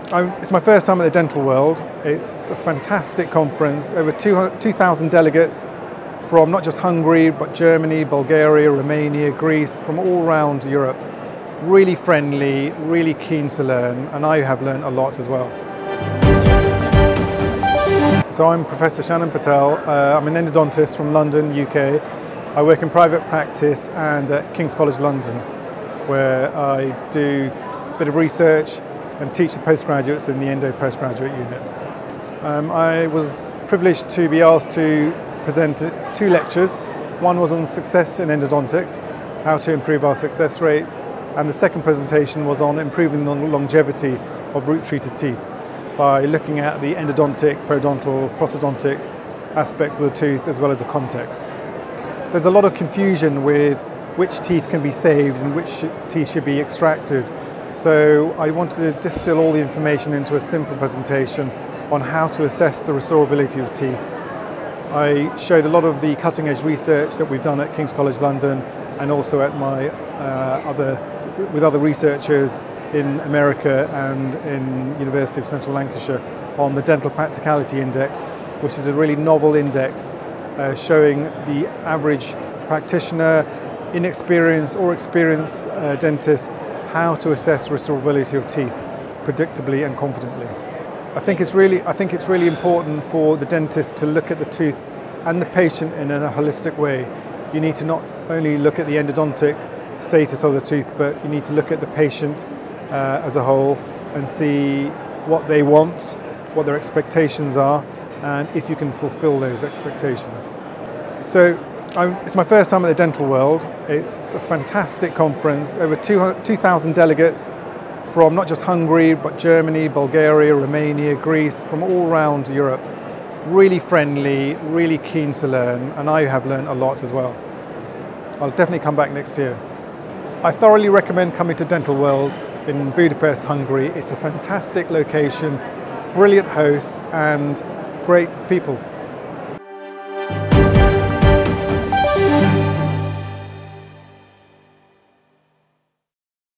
It's my first time at the Dental World. It's a fantastic conference, over 2,000 delegates from not just Hungary, but Germany, Bulgaria, Romania, Greece, from all around Europe. Really friendly, really keen to learn, and I have learned a lot as well. So I'm Professor Shanon Patel. I'm an endodontist from London, UK. I work in private practice and at King's College London, where I do a bit of research and teach the postgraduates in the endo postgraduate unit. I was privileged to be asked to present 2 lectures. One was on success in endodontics, how to improve our success rates, and the second presentation was on improving the longevity of root-treated teeth by looking at the endodontic, periodontal, prosthodontic aspects of the tooth as well as the context. There's a lot of confusion with which teeth can be saved and which teeth should be extracted. So I wanted to distill all the information into a simple presentation on how to assess the restorability of teeth. I showed a lot of the cutting-edge research that we've done at King's College London and also at my with other researchers in America and in University of Central Lancashire on the Dental Practicality Index, which is a really novel index showing the average practitioner, inexperienced or experienced dentist, how to assess restorability of teeth predictably and confidently. I think it's really important for the dentist to look at the tooth and the patient in a holistic way. You need to not only look at the endodontic status of the tooth, but you need to look at the patient as a whole and see what they want, what their expectations are, and if you can fulfill those expectations. So it's my first time at the Dental World. It's a fantastic conference, over 2,000 delegates from not just Hungary, but Germany, Bulgaria, Romania, Greece, from all around Europe. Really friendly, really keen to learn, and I have learned a lot as well. I'll definitely come back next year. I thoroughly recommend coming to Dental World in Budapest, Hungary. It's a fantastic location, brilliant hosts, and great people.